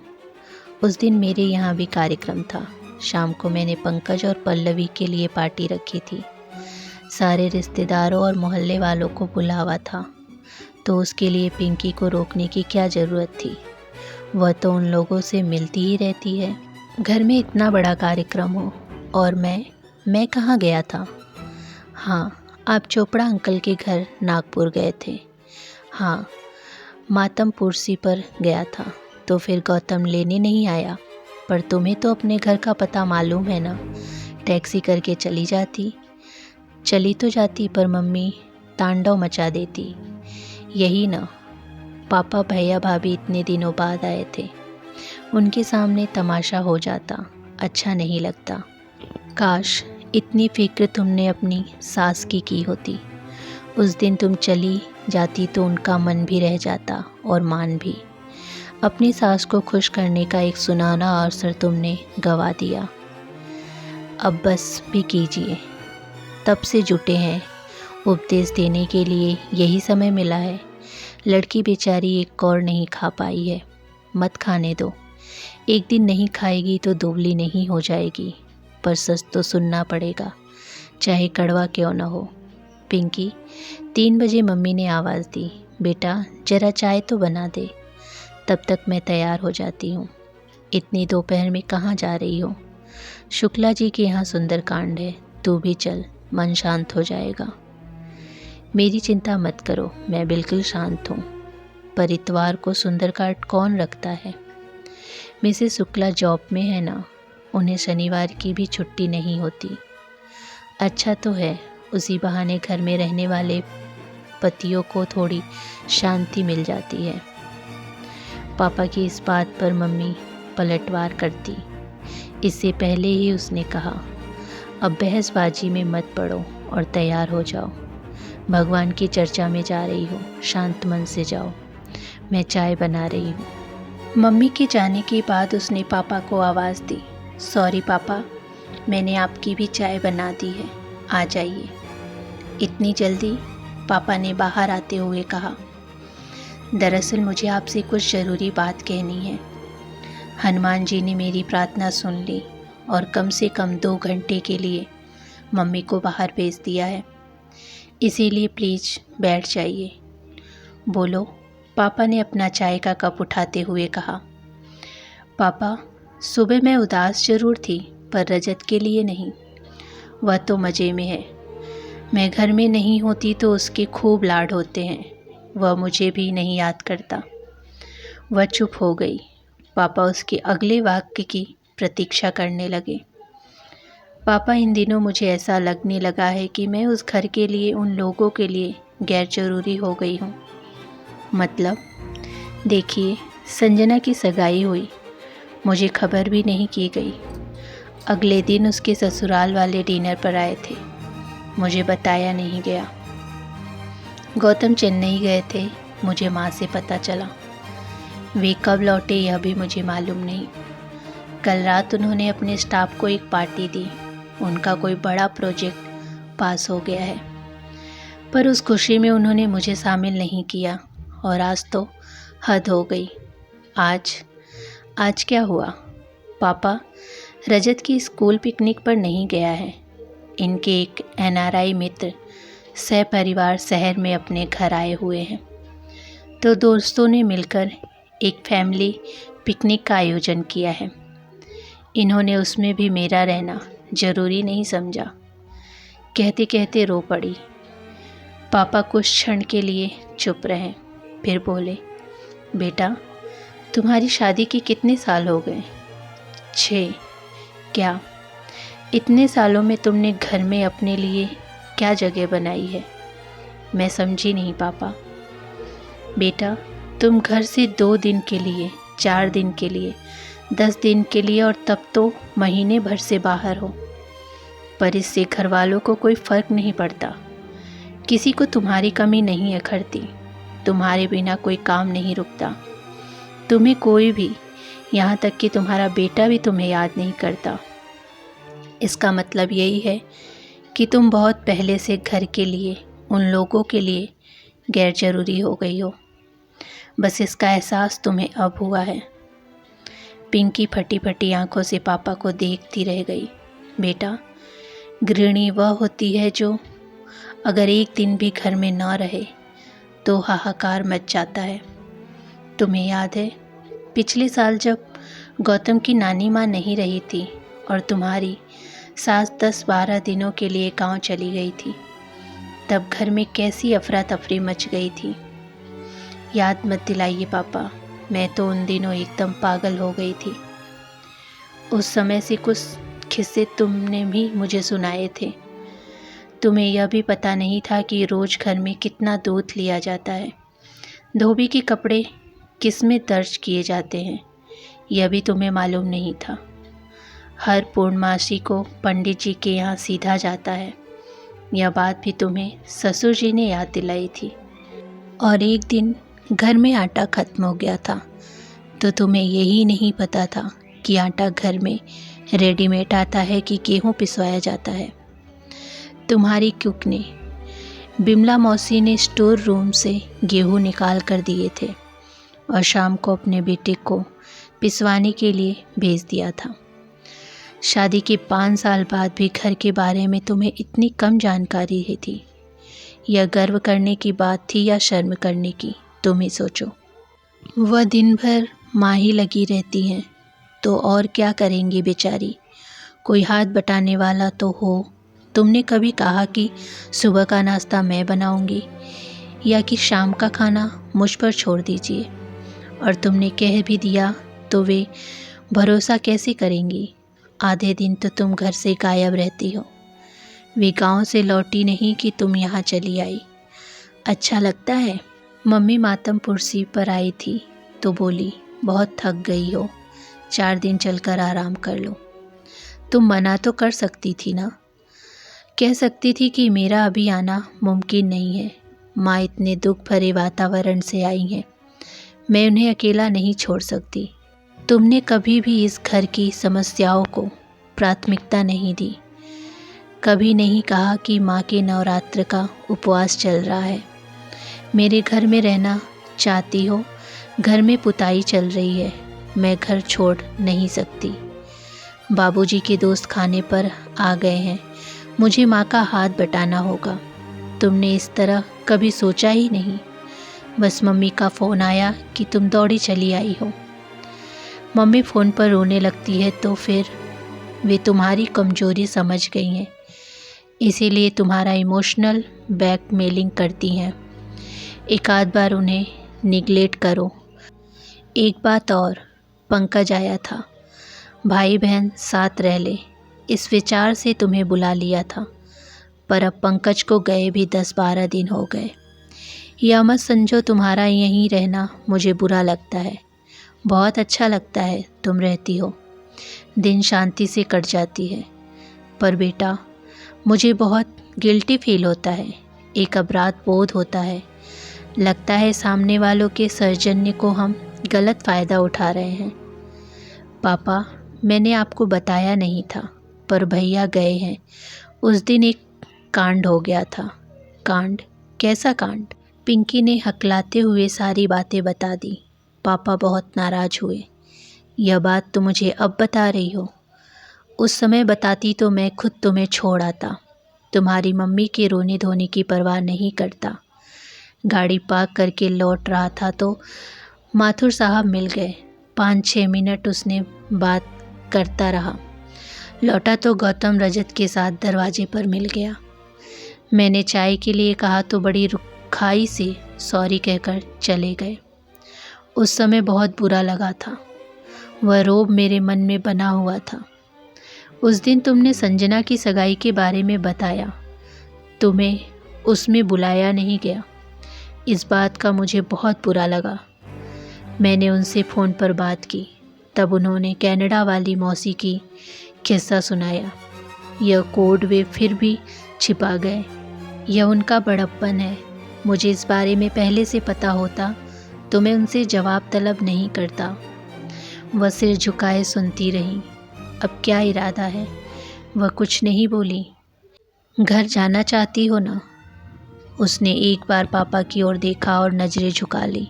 उस दिन मेरे यहाँ भी कार्यक्रम था। शाम को मैंने पंकज और पल्लवी के लिए पार्टी रखी थी। सारे रिश्तेदारों और मोहल्ले वालों को बुलावा था, तो उसके लिए पिंकी को रोकने की क्या ज़रूरत थी? वह तो उन लोगों से मिलती ही रहती है। घर में इतना बड़ा कार्यक्रम हो और मैं कहाँ गया था? हाँ, आप चोपड़ा अंकल के घर नागपुर गए थे। हाँ, मातमपुरसी पर गया था। तो फिर गौतम लेने नहीं आया? पर तुम्हें तो अपने घर का पता मालूम है ना? टैक्सी करके चली तो जाती पर मम्मी तांडव मचा देती। यही ना, पापा भैया भाभी इतने दिनों बाद आए थे, उनके सामने तमाशा हो जाता, अच्छा नहीं लगता। काश इतनी फिक्र तुमने अपनी सास की होती। उस दिन तुम चली जाती तो उनका मन भी रह जाता और मान भी। अपनी सास को खुश करने का एक सुनहरा अवसर तुमने गंवा दिया। अब बस भी कीजिए, तब से जुटे हैं। उपदेश देने के लिए यही समय मिला है। लड़की बेचारी एक कौर नहीं खा पाई है, मत खाने दो। एक दिन नहीं खाएगी तो दुबली नहीं हो जाएगी, पर सच तो सुनना पड़ेगा, चाहे कड़वा क्यों न हो। पिंकी, 3 बजे मम्मी ने आवाज़ दी, बेटा जरा चाय तो बना दे। तब तक मैं तैयार हो जाती हूँ। इतनी दोपहर में कहाँ जा रही हो? शुक्ला जी के यहाँ सुंदरकांड है, तू भी चल, मन शांत हो जाएगा। मेरी चिंता मत करो, मैं बिल्कुल शांत हूँ। पर इतवार को सुंदरकांड कौन रखता है? मिसेस शुक्ला जॉब में है ना, उन्हें शनिवार की भी छुट्टी नहीं होती। अच्छा तो है, उसी बहाने घर में रहने वाले पतियों को थोड़ी शांति मिल जाती है। पापा की इस बात पर मम्मी पलटवार करती। इससे पहले ही उसने कहा, अब बहसबाजी में मत पड़ो और तैयार हो जाओ। भगवान की चर्चा में जा रही हो, शांत मन से जाओ, मैं चाय बना रही हूँ। मम्मी के जाने के बाद उसने पापा को आवाज़ दी, सॉरी पापा, मैंने आपकी भी चाय बना दी है, आ जाइए। इतनी जल्दी? पापा ने बाहर आते हुए कहा। दरअसल मुझे आपसे कुछ ज़रूरी बात कहनी है। हनुमान जी ने मेरी प्रार्थना सुन ली और कम से कम 2 घंटे के लिए मम्मी को बाहर भेज दिया है, इसीलिए प्लीज़ बैठ जाइए। बोलो, पापा ने अपना चाय का कप उठाते हुए कहा। पापा, सुबह मैं उदास ज़रूर थी, पर रजत के लिए नहीं। वह तो मज़े में है। मैं घर में नहीं होती तो उसके खूब लाड होते हैं। वह मुझे भी नहीं याद करता। वह चुप हो गई। पापा उसके अगले वाक्य की प्रतीक्षा करने लगे। पापा, इन दिनों मुझे ऐसा लगने लगा है कि मैं उस घर के लिए, उन लोगों के लिए गैर ज़रूरी हो गई हूँ। मतलब? देखिए, संजना की सगाई हुई, मुझे खबर भी नहीं की गई। अगले दिन उसके ससुराल वाले डिनर पर आए थे, मुझे बताया नहीं गया। गौतम चेन्नई गए थे, मुझे माँ से पता चला। वे कब लौटे यह भी मुझे मालूम नहीं। कल रात उन्होंने अपने स्टाफ को एक पार्टी दी। उनका कोई बड़ा प्रोजेक्ट पास हो गया है, पर उस खुशी में उन्होंने मुझे शामिल नहीं किया। और आज तो हद हो गई। आज क्या हुआ? पापा, रजत की स्कूल पिकनिक पर नहीं गया है। इनके एक NRI मित्र सहपरिवार शहर में अपने घर आए हुए हैं, तो दोस्तों ने मिलकर एक फैमिली पिकनिक का आयोजन किया है। इन्होंने उसमें भी मेरा रहना ज़रूरी नहीं समझा। कहते कहते रो पड़ी। पापा कुछ क्षण के लिए चुप रहे, फिर बोले, बेटा, तुम्हारी शादी के कितने साल हो गए? 6। क्या इतने सालों में तुमने घर में अपने लिए क्या जगह बनाई है? मैं समझी नहीं पापा। बेटा, तुम घर से 2 दिन के लिए, 4 दिन के लिए, 10 दिन के लिए और तब तो महीने भर से बाहर हो, पर इससे घर वालों को कोई फ़र्क नहीं पड़ता। किसी को तुम्हारी कमी नहीं अखरती। तुम्हारे बिना कोई काम नहीं रुकता। तुम्हें कोई भी, यहाँ तक कि तुम्हारा बेटा भी तुम्हें याद नहीं करता। इसका मतलब यही है कि तुम बहुत पहले से घर के लिए, उन लोगों के लिए गैर ज़रूरी हो गई हो। बस इसका एहसास तुम्हें अब हुआ है। पिंकी फटी फटी आंखों से पापा को देखती रह गई। बेटा, गृहिणी वह होती है जो अगर एक दिन भी घर में न रहे तो हाहाकार मच जाता है। तुम्हें याद है, पिछले साल जब गौतम की नानी माँ नहीं रही थी और तुम्हारी सास 10-12 दिनों के लिए गांव चली गई थी, तब घर में कैसी अफरा तफरी मच गई थी। याद मत दिलाइए पापा, मैं तो उन दिनों एकदम पागल हो गई थी। उस समय से कुछ किस्से तुमने भी मुझे सुनाए थे। तुम्हें यह भी पता नहीं था कि रोज़ घर में कितना दूध लिया जाता है, धोबी के कपड़े किस में दर्ज किए जाते हैं, यह भी तुम्हें मालूम नहीं था। हर पूर्णमासी को पंडित जी के यहाँ सीधा जाता है, यह बात भी तुम्हें ससुर जी ने याद दिलाई थी। और एक दिन घर में आटा ख़त्म हो गया था, तो तुम्हें यही नहीं पता था कि आटा घर में रेडीमेड आता है कि गेहूँ पिसवाया जाता है। तुम्हारी कुक ने, बिमला मौसी ने स्टोर रूम से गेहूँ निकाल कर दिए थे और शाम को अपने बेटे को पिसवाने के लिए भेज दिया था। शादी के 5 साल बाद भी घर के बारे में तुम्हें इतनी कम जानकारी ही थी। यह गर्व करने की बात थी या शर्म करने की, तुम ही सोचो। वह दिन भर माँ ही लगी रहती हैं, तो और क्या करेंगी बेचारी। कोई हाथ बटाने वाला तो हो। तुमने कभी कहा कि सुबह का नाश्ता मैं बनाऊंगी या कि शाम का खाना मुझ पर छोड़ दीजिए, और तुमने कह भी दिया तो वे भरोसा कैसे करेंगी। आधे दिन तो तुम घर से गायब रहती हो। वे गांव से लौटी नहीं कि तुम यहाँ चली आई। अच्छा लगता है। मम्मी मातमपुर पर आई थी तो बोली, बहुत थक गई हो, 4 दिन चलकर आराम कर लो। तुम मना तो कर सकती थी ना। कह सकती थी कि मेरा अभी आना मुमकिन नहीं है। माँ इतने दुख भरे वातावरण से आई हैं, मैं उन्हें अकेला नहीं छोड़ सकती। तुमने कभी भी इस घर की समस्याओं को प्राथमिकता नहीं दी। कभी नहीं कहा कि माँ के नवरात्र का उपवास चल रहा है। मेरे घर में रहना चाहती हो, घर में पुताई चल रही है, मैं घर छोड़ नहीं सकती। बाबूजी के दोस्त खाने पर आ गए हैं, मुझे माँ का हाथ बटाना होगा। तुमने इस तरह कभी सोचा ही नहीं। बस मम्मी का फ़ोन आया कि तुम दौड़ी चली आई हो। मम्मी फ़ोन पर रोने लगती है तो फिर वे तुम्हारी कमज़ोरी समझ गई हैं, इसीलिए तुम्हारा इमोशनल ब्लैकमेलिंग करती हैं। एक आध बार उन्हें निगलेक्ट करो। एक बात और, पंकज आया था, भाई बहन साथ रह ले, इस विचार से तुम्हें बुला लिया था, पर अब पंकज को गए भी 10-12 दिन हो गए। या मत समझो तुम्हारा यहीं रहना मुझे बुरा लगता है, बहुत अच्छा लगता है तुम रहती हो, दिन शांति से कट जाती है। पर बेटा, मुझे बहुत गिल्टी फील होता है, एक अपराध बोध होता है। लगता है सामने वालों के सौजन्य को हम गलत फ़ायदा उठा रहे हैं। पापा, मैंने आपको बताया नहीं था, पर भैया गए हैं। उस दिन एक कांड हो गया था। कांड? कैसा कांड? पिंकी ने हकलाते हुए सारी बातें बता दी। पापा बहुत नाराज़ हुए। यह बात तो मुझे अब बता रही हो, उस समय बताती तो मैं खुद तुम्हें छोड़ आता। तुम्हारी मम्मी के रोने धोने की परवाह नहीं करता। गाड़ी पार्क करके लौट रहा था तो माथुर साहब मिल गए। 5-6 मिनट उसने बात करता रहा। लौटा तो गौतम रजत के साथ दरवाजे पर मिल गया। मैंने चाय के लिए कहा तो बड़ी रुखाई से सॉरी कहकर चले गए। उस समय बहुत बुरा लगा था, वह रोब मेरे मन में बना हुआ था। उस दिन तुमने संजना की सगाई के बारे में बताया, तुम्हें उसमें बुलाया नहीं गया। इस बात का मुझे बहुत बुरा लगा। मैंने उनसे फ़ोन पर बात की, तब उन्होंने कनाडा वाली मौसी की किस्सा सुनाया। यह कोड वे फिर भी छिपा गए। यह उनका बड़प्पन है। मुझे इस बारे में पहले से पता होता तो मैं उनसे जवाब तलब नहीं करता। वह सिर झुकाए सुनती रही। अब क्या इरादा है? वह कुछ नहीं बोली। घर जाना चाहती हो ना? उसने एक बार पापा की ओर देखा और नज़रें झुका ली।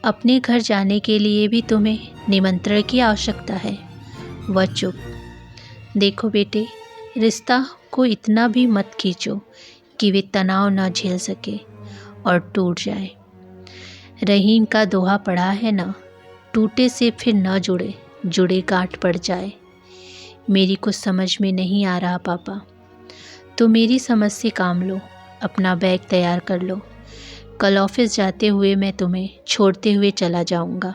अपने घर जाने के लिए भी तुम्हें निमंत्रण की आवश्यकता है? वह चुप। देखो बेटे, रिश्ता को इतना भी मत खींचो कि वे तनाव न झेल सके और टूट जाए। रहीम का दोहा पढ़ा है ना, टूटे से फिर न जुड़े, जुड़े गांठ पड़ जाए। मेरी कुछ समझ में नहीं आ रहा पापा, तो मेरी समझ से काम लो। अपना बैग तैयार कर लो, कल ऑफिस जाते हुए मैं तुम्हें छोड़ते हुए चला जाऊंगा।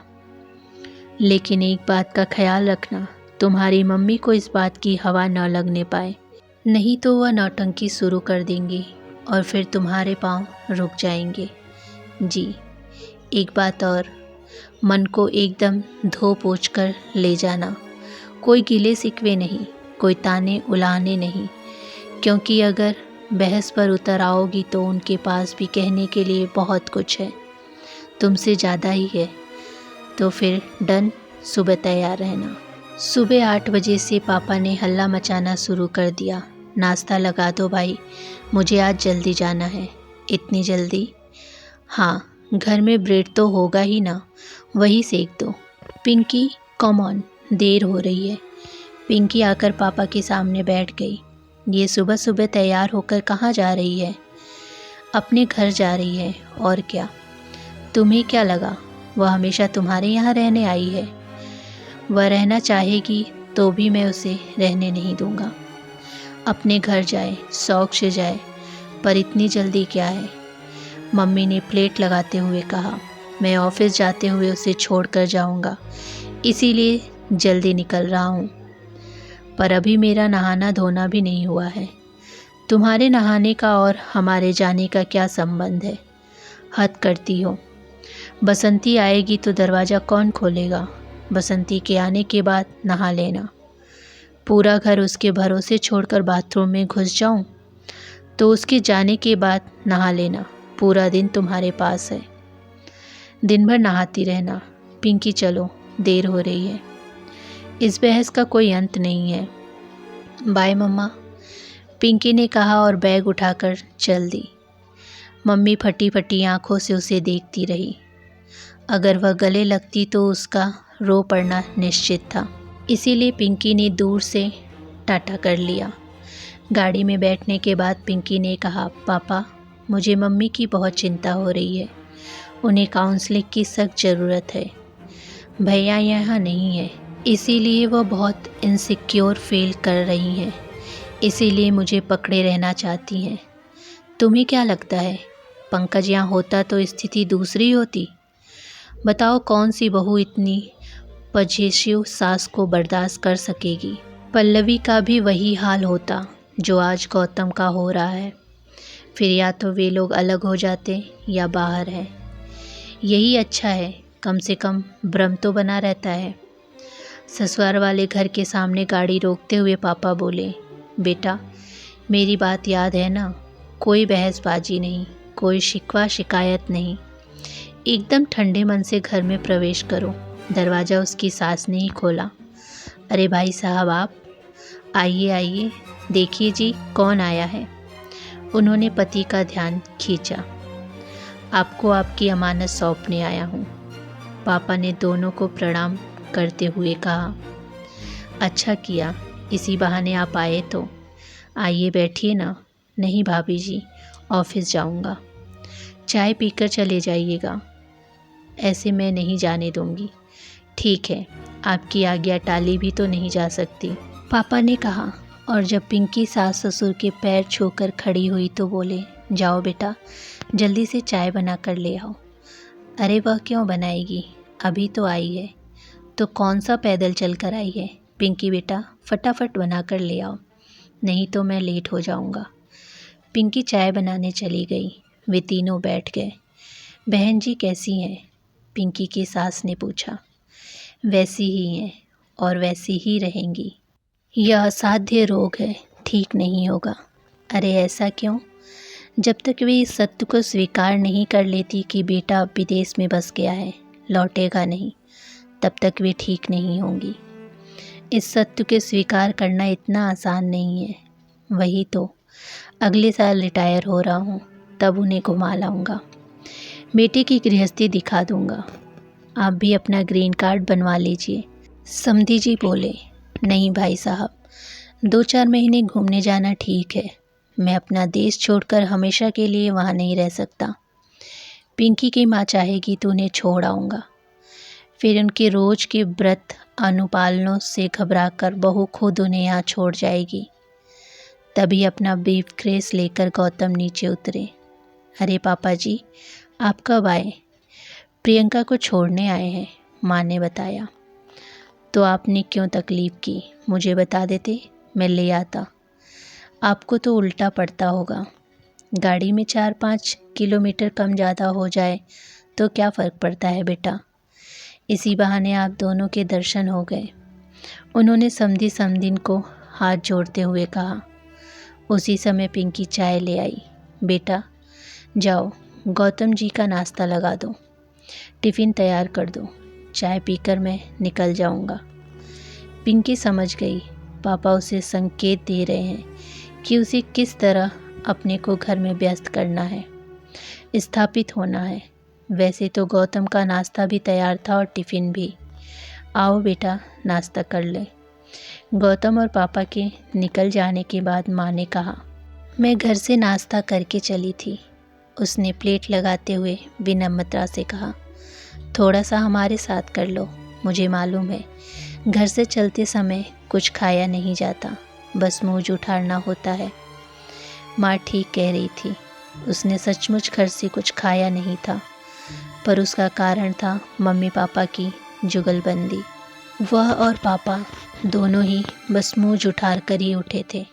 लेकिन एक बात का ख्याल रखना, तुम्हारी मम्मी को इस बात की हवा न लगने पाए, नहीं तो वह नौटंकी शुरू कर देंगी और फिर तुम्हारे पाँव रुक जाएंगे। जी, एक बात और, मन को एकदम धो पोंछ कर ले जाना। कोई गिले शिकवे नहीं, कोई ताने उलाने नहीं, क्योंकि अगर बहस पर उतर आओगी तो उनके पास भी कहने के लिए बहुत कुछ है, तुमसे ज़्यादा ही है। तो फिर डन, सुबह तैयार रहना। सुबह 8 बजे से पापा ने हल्ला मचाना शुरू कर दिया। नाश्ता लगा दो भाई, मुझे आज जल्दी जाना है। इतनी जल्दी? हाँ, घर में ब्रेड तो होगा ही ना, वही सेक दो। पिंकी कम ऑन, देर हो रही है। पिंकी आकर पापा के सामने बैठ गई। ये सुबह सुबह तैयार होकर कहाँ जा रही है? अपने घर जा रही है, और क्या। तुम्हें क्या लगा वह हमेशा तुम्हारे यहाँ रहने आई है? वह रहना चाहेगी तो भी मैं उसे रहने नहीं दूंगा। अपने घर जाए, शौक से जाए, पर इतनी जल्दी क्या है? मम्मी ने प्लेट लगाते हुए कहा। मैं ऑफिस जाते हुए उसे छोड़कर जाऊंगा, इसीलिए जल्दी निकल रहा हूँ। पर अभी मेरा नहाना धोना भी नहीं हुआ है। तुम्हारे नहाने का और हमारे जाने का क्या संबंध है? हद करती हो। बसंती आएगी तो दरवाज़ा कौन खोलेगा? बसंती के आने के बाद नहा लेना। पूरा घर उसके भरोसे छोड़कर बाथरूम में घुस जाऊं तो उसके जाने के बाद नहा लेना। पूरा दिन तुम्हारे पास है, दिन भर नहाती रहना। पिंकी चलो, देर हो रही है। इस बहस का कोई अंत नहीं है। बाय मम्मा, पिंकी ने कहा और बैग उठाकर चल दी। मम्मी फटी फटी आंखों से उसे देखती रही। अगर वह गले लगती तो उसका रो पड़ना निश्चित था। इसीलिए पिंकी ने दूर से टाटा कर लिया। गाड़ी में बैठने के बाद पिंकी ने कहा, पापा, मुझे मम्मी की बहुत चिंता हो रही है। उन्हें काउंसलिंग की सख्त ज़रूरत है। भैया यहाँ नहीं है, इसीलिए वो बहुत इनसिक्योर फील कर रही हैं। इसीलिए मुझे पकड़े रहना चाहती हैं। तुम्हें क्या लगता है, पंकज यहाँ होता तो स्थिति दूसरी होती? बताओ, कौन सी बहू इतनी पजेसिव सास को बर्दाश्त कर सकेगी? पल्लवी का भी वही हाल होता जो आज गौतम का हो रहा है। फिर या तो वे लोग अलग हो जाते या बाहर है। यही अच्छा है, कम से कम भ्रम तो बना रहता है। ससुराल वाले घर के सामने गाड़ी रोकते हुए पापा बोले, बेटा, मेरी बात याद है ना? कोई बहसबाजी नहीं, कोई शिकवा शिकायत नहीं। एकदम ठंडे मन से घर में प्रवेश करो। दरवाज़ा उसकी सास ने ही खोला। अरे भाई साहब, आप आइए आइए, देखिए जी कौन आया है। उन्होंने पति का ध्यान खींचा। आपको आपकी अमानत सौंपने आया हूँ। पापा ने दोनों को प्रणाम करते हुए कहा। अच्छा किया, इसी बहाने आप आए तो। आइए बैठिए ना। नहीं भाभी जी, ऑफिस जाऊँगा। चाय पीकर चले जाइएगा। ऐसे मैं नहीं जाने दूँगी। ठीक है, आपकी आज्ञा टाली भी तो नहीं जा सकती, पापा ने कहा। और जब पिंकी सास ससुर के पैर छूकर खड़ी हुई तो बोले, जाओ बेटा, जल्दी से चाय बना कर ले आओ। अरे वह क्यों बनाएगी, अभी तो आई है। तो कौन सा पैदल चल कर आई है? पिंकी बेटा, फटाफट बना कर ले आओ, नहीं तो मैं लेट हो जाऊंगा। पिंकी चाय बनाने चली गई। वे तीनों बैठ गए। बहन जी कैसी हैं? पिंकी की सास ने पूछा। वैसी ही हैं और वैसी ही रहेंगी। यह असाध्य रोग है, ठीक नहीं होगा। अरे ऐसा क्यों? जब तक वे इस सत्य को स्वीकार नहीं कर लेती कि बेटा विदेश में बस गया है, लौटेगा नहीं, तब तक वे ठीक नहीं होंगी। इस सत्य को स्वीकार करना इतना आसान नहीं है। वही तो, अगले साल रिटायर हो रहा हूँ, तब उन्हें घुमा लाऊंगा। बेटे की गृहस्थी दिखा दूंगा। आप भी अपना ग्रीन कार्ड बनवा लीजिए। समधी जी बोले, नहीं भाई साहब, 2-4 महीने घूमने जाना ठीक है। मैं अपना देश छोड़कर हमेशा के लिए वहाँ नहीं रह सकता। पिंकी की माँ चाहेगी तो उन्हें छोड़ आऊँगा। फिर उनके रोज़ के व्रत अनुपालनों से घबराकर बहू खुद उन्हें यहाँ छोड़ जाएगी। तभी अपना ब्रीफ केस लेकर गौतम नीचे उतरे। अरे पापा जी, आप कब आए? प्रियंका को छोड़ने आए हैं, माँ ने बताया। तो आपने क्यों तकलीफ़ की? मुझे बता देते, मैं ले आता। आपको तो उल्टा पड़ता होगा। गाड़ी में 4-5 किलोमीटर कम ज़्यादा हो जाए तो क्या फ़र्क पड़ता है बेटा? इसी बहाने आप दोनों के दर्शन हो गए। उन्होंने समधी समधिन को हाथ जोड़ते हुए कहा। उसी समय पिंकी चाय ले आई। बेटा जाओ, गौतम जी का नाश्ता लगा दो, टिफ़िन तैयार कर दो। चाय पीकर मैं निकल जाऊंगा। पिंकी समझ गई, पापा उसे संकेत दे रहे हैं कि उसे किस तरह अपने को घर में व्यस्त करना है, स्थापित होना है। वैसे तो गौतम का नाश्ता भी तैयार था और टिफ़िन भी। आओ बेटा, नाश्ता कर ले। गौतम और पापा के निकल जाने के बाद माँ ने कहा, मैं घर से नाश्ता करके चली थी। उसने प्लेट लगाते हुए विनम्रता से कहा, थोड़ा सा हमारे साथ कर लो। मुझे मालूम है घर से चलते समय कुछ खाया नहीं जाता, बस मुँह जुठाना होता है। माँ ठीक कह रही थी। उसने सचमुच घर से कुछ खाया नहीं था, पर उसका कारण था मम्मी पापा की जुगलबंदी। वह और पापा दोनों ही बस मुँह जुठार कर ही उठे थे।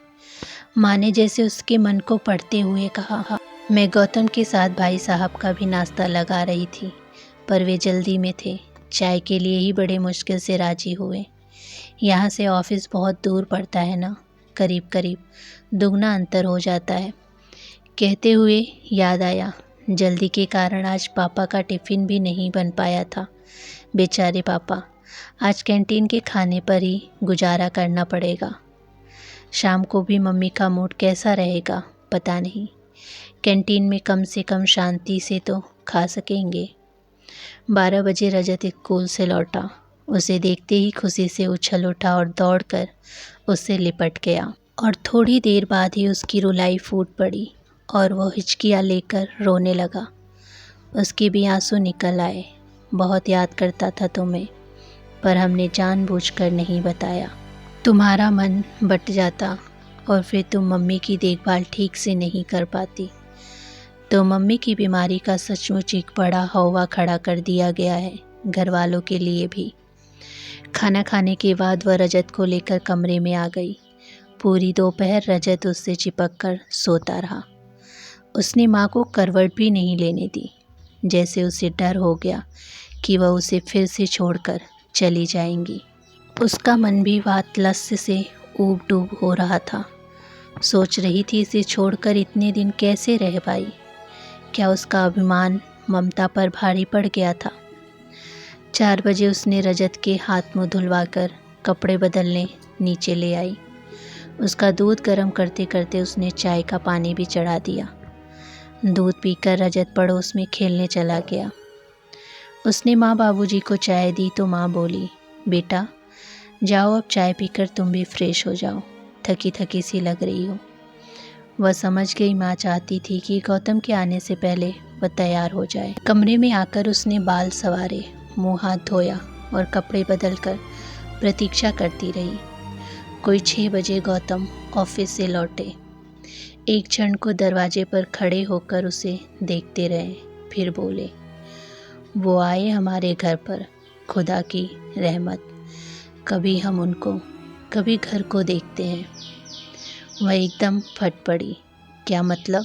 माँ ने जैसे उसके मन को पढ़ते हुए कहा, मैं गौतम के साथ भाई साहब का भी नाश्ता लगा रही थी, पर वे जल्दी में थे। चाय के लिए ही बड़े मुश्किल से राजी हुए। यहाँ से ऑफिस बहुत दूर पड़ता है ना, करीब करीब दुगना अंतर हो जाता है। कहते हुए याद आया, जल्दी के कारण आज पापा का टिफ़िन भी नहीं बन पाया था। बेचारे पापा, आज कैंटीन के खाने पर ही गुजारा करना पड़ेगा। शाम को भी मम्मी का मूड कैसा रहेगा पता नहीं। कैंटीन में कम से कम शांति से तो खा सकेंगे। 12 बजे रजत स्कूल से लौटा। उसे देखते ही खुशी से उछल उठा और दौड़कर उससे लिपट गया और थोड़ी देर बाद ही उसकी रुलाई फूट पड़ी और वो हिचकियाँ लेकर रोने लगा। उसके भी आंसू निकल आए। बहुत याद करता था तुम्हें, पर हमने जानबूझकर नहीं बताया। तुम्हारा मन बट जाता और फिर तुम मम्मी की देखभाल ठीक से नहीं कर पाती। तो मम्मी की बीमारी का सचमुच एक बड़ा हौवा खड़ा कर दिया गया है, घर वालों के लिए भी। खाना खाने के बाद वह रजत को लेकर कमरे में आ गई। पूरी दोपहर रजत उससे चिपक कर सोता रहा। उसने माँ को करवट भी नहीं लेने दी, जैसे उसे डर हो गया कि वह उसे फिर से छोड़कर चली जाएंगी। उसका मन भी वातलस्य से ऊब डूब हो रहा था। सोच रही थी इसे छोड़कर इतने दिन कैसे रह पाई। क्या उसका अभिमान ममता पर भारी पड़ गया था। 4 बजे उसने रजत के हाथ मुंह धुलवाकर कपड़े बदलने नीचे ले आई। उसका दूध गर्म करते करते उसने चाय का पानी भी चढ़ा दिया। दूध पीकर रजत पड़ोस में खेलने चला गया। उसने माँ बाबूजी को चाय दी तो माँ बोली, बेटा जाओ अब चाय पीकर तुम भी फ्रेश हो जाओ, थकी थकी सी लग रही हो। वह समझ गई माँ चाहती थी कि गौतम के आने से पहले वह तैयार हो जाए। कमरे में आकर उसने बाल संवारे, मुंह हाथ धोया और कपड़े बदलकर प्रतीक्षा करती रही। कोई 6 बजे गौतम ऑफिस से लौटे। एक क्षण को दरवाजे पर खड़े होकर उसे देखते रहे, फिर बोले, वो आए हमारे घर पर, खुदा की रहमत। कभी हम उनको, कभी घर को देखते हैं। वह एकदम फट पड़ी। क्या मतलब?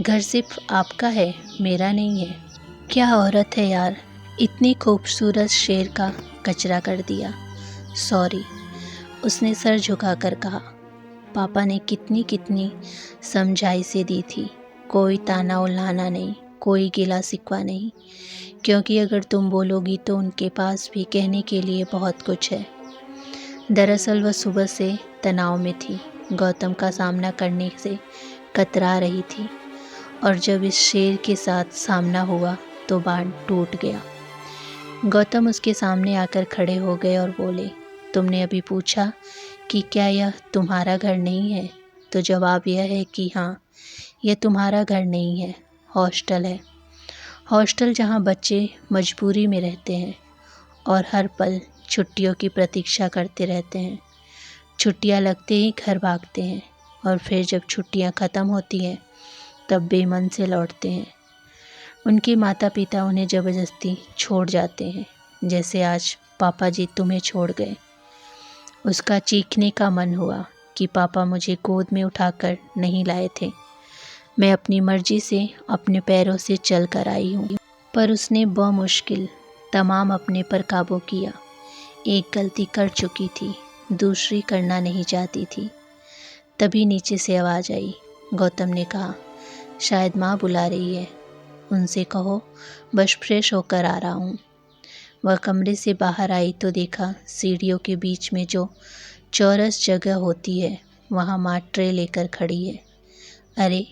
घर सिर्फ आपका है, मेरा नहीं है? क्या औरत है यार, इतनी खूबसूरत शेर का कचरा कर दिया। सॉरी, उसने सर झुकाकर कहा। पापा ने कितनी कितनी समझाई से दी थी। कोई ताना उल्लाना नहीं, कोई गिला शिकवा नहीं, क्योंकि अगर तुम बोलोगी तो उनके पास भी कहने के लिए बहुत कुछ है। दरअसल वह सुबह से तनाव में थी, गौतम का सामना करने से कतरा रही थी, और जब इस शेर के साथ सामना हुआ तो बांध टूट गया। गौतम उसके सामने आकर खड़े हो गए और बोले, तुमने अभी पूछा कि क्या यह तुम्हारा घर नहीं है, तो जवाब यह है कि हाँ, यह तुम्हारा घर नहीं है, हॉस्टल है। हॉस्टल जहाँ बच्चे मजबूरी में रहते हैं और हर पल छुट्टियों की प्रतीक्षा करते रहते हैं। छुट्टियाँ लगते ही घर भागते हैं और फिर जब छुट्टियाँ ख़त्म होती हैं तब बेमन से लौटते हैं। उनके माता पिता उन्हें ज़बरदस्ती छोड़ जाते हैं, जैसे आज पापा जी तुम्हें छोड़ गए। उसका चीखने का मन हुआ कि पापा मुझे गोद में उठाकर नहीं लाए थे, मैं अपनी मर्जी से अपने पैरों से चल कर आई हूँ। पर उसने बमुश्किल तमाम अपने पर काबू किया। एक गलती कर चुकी थी, दूसरी करना नहीं चाहती थी। तभी नीचे से आवाज़ आई। गौतम ने कहा, शायद माँ बुला रही है, उनसे कहो बस फ्रेश होकर आ रहा हूँ। वह कमरे से बाहर आई तो देखा सीढ़ियों के बीच में जो चौरस जगह होती है वहाँ माँ ट्रे लेकर खड़ी है। अरे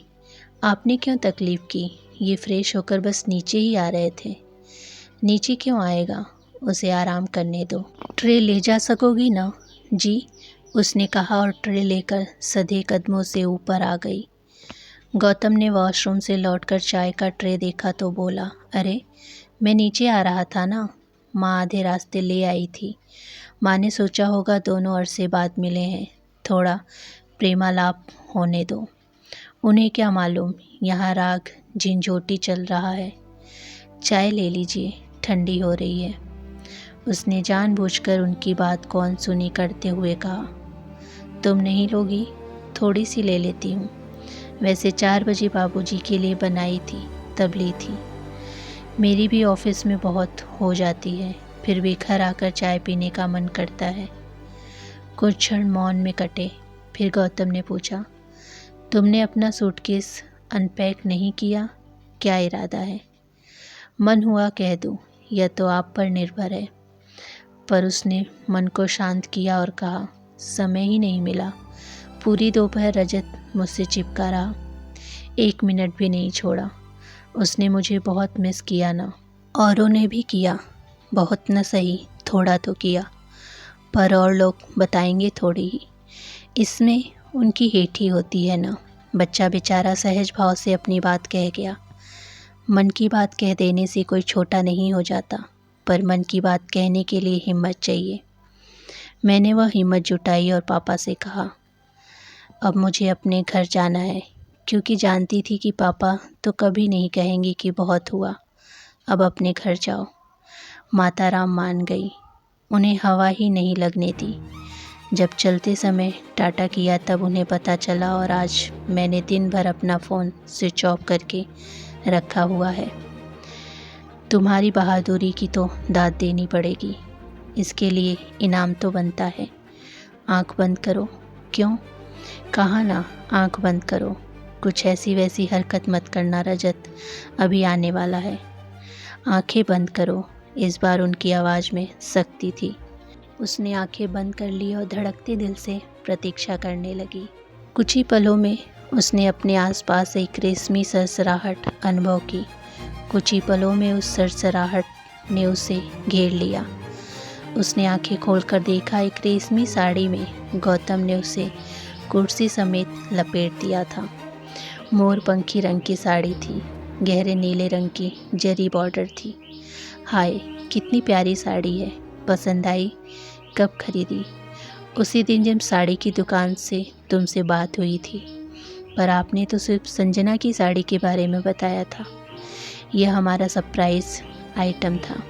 आपने क्यों तकलीफ़ की, ये फ्रेश होकर बस नीचे ही आ रहे थे। नीचे क्यों आएगा, उसे आराम करने दो। ट्रे ले जा सकोगी ना? जी, उसने कहा और ट्रे लेकर सधे कदमों से ऊपर आ गई। गौतम ने वॉशरूम से लौटकर चाय का ट्रे देखा तो बोला, अरे मैं नीचे आ रहा था ना। माँ आधे रास्ते ले आई थी। माँ ने सोचा होगा दोनों अरसे बाद मिले हैं, थोड़ा प्रेमालाप होने दो। उन्हें क्या मालूम यहाँ राग झिंझोटी चल रहा है। चाय ले लीजिए, ठंडी हो रही है। उसने जानबूझकर उनकी बात कौन सुनी करते हुए कहा, तुम नहीं लोगी? थोड़ी सी ले लेती हूँ। वैसे 4 बजे बाबूजी के लिए बनाई थी, तब ली थी। मेरी भी ऑफिस में बहुत हो जाती है, फिर भी घर आकर चाय पीने का मन करता है। कुछ क्षण मौन में कटे, फिर गौतम ने पूछा, तुमने अपना सूटकेस अनपैक नहीं किया? क्या इरादा है? मन हुआ कह दूँ, यह तो आप पर निर्भर है। पर उसने मन को शांत किया और कहा, समय ही नहीं मिला, पूरी दोपहर रजत मुझसे चिपका रहा, 1 मिनट भी नहीं छोड़ा। उसने मुझे बहुत मिस किया ना, औरों ने भी किया, बहुत न सही थोड़ा तो किया, पर और लोग बताएंगे थोड़ी ही, इसमें उनकी हेठी होती है ना। बच्चा बेचारा सहज भाव से अपनी बात कह गया। मन की बात कह देने से कोई छोटा नहीं हो जाता, पर मन की बात कहने के लिए हिम्मत चाहिए। मैंने वह हिम्मत जुटाई और पापा से कहा, अब मुझे अपने घर जाना है, क्योंकि जानती थी कि पापा तो कभी नहीं कहेंगे कि बहुत हुआ, अब अपने घर जाओ। माता राम मान गई, उन्हें हवा ही नहीं लगने दी। जब चलते समय टाटा किया तब उन्हें पता चला, और आज मैंने दिन भर अपना फ़ोन स्विच ऑफ करके रखा हुआ है। तुम्हारी बहादुरी की तो दाद देनी पड़ेगी, इसके लिए इनाम तो बनता है। आंख बंद करो। क्यों? कहा ना, आंख बंद करो। कुछ ऐसी वैसी हरकत मत करना रजत, अभी आने वाला है। आंखें बंद करो। इस बार उनकी आवाज़ में सख्ती थी। उसने आंखें बंद कर ली और धड़कते दिल से प्रतीक्षा करने लगी। कुछ ही पलों में उसने अपने आसपास एक रेशमी सरसराहट अनुभव की। कुछ ही पलों में उस सरसराहट ने उसे घेर लिया। उसने आंखें खोलकर देखा, एक रेशमी साड़ी में गौतम ने उसे कुर्सी समेत लपेट दिया था। मोरपंखी रंग की साड़ी थी, गहरे नीले रंग की जरी बॉर्डर थी। हाय, कितनी प्यारी साड़ी है, पसंद आई? कब खरीदी? उसी दिन जब साड़ी की दुकान से तुमसे बात हुई थी, पर आपने तो सिर्फ संजना की साड़ी के बारे में बताया था। यह हमारा सरप्राइज़ आइटम था।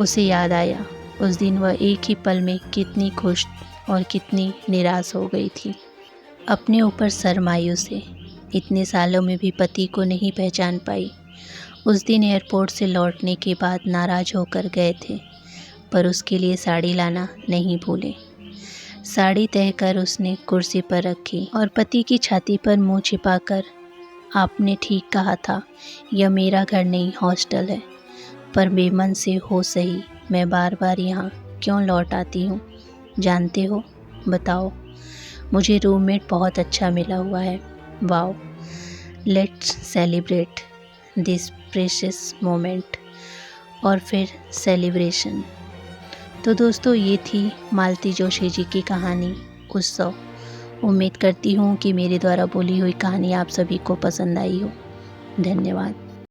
उसे याद आया उस दिन वह एक ही पल में कितनी खुश और कितनी निराश हो गई थी। अपने ऊपर शर्माई उसे, इतने सालों में भी पति को नहीं पहचान पाई। उस दिन एयरपोर्ट से लौटने के बाद नाराज़ होकर गए थे, पर उसके लिए साड़ी लाना नहीं भूले। साड़ी तह कर उसने कुर्सी पर रखी और पति की छाती पर मुंह छिपाकर, आपने ठीक कहा था, यह मेरा घर नहीं हॉस्टल है, पर बेमन से हो सही मैं बार बार यहाँ क्यों लौट आती हूँ जानते हो? बताओ। मुझे रूममेट बहुत अच्छा मिला हुआ है। Wow, let's celebrate this precious moment. और फिर सेलिब्रेशन। तो दोस्तों, ये थी मालती जोशी जी की कहानी उत्सव। उम्मीद करती हूँ कि मेरे द्वारा बोली हुई कहानी आप सभी को पसंद आई हो। धन्यवाद।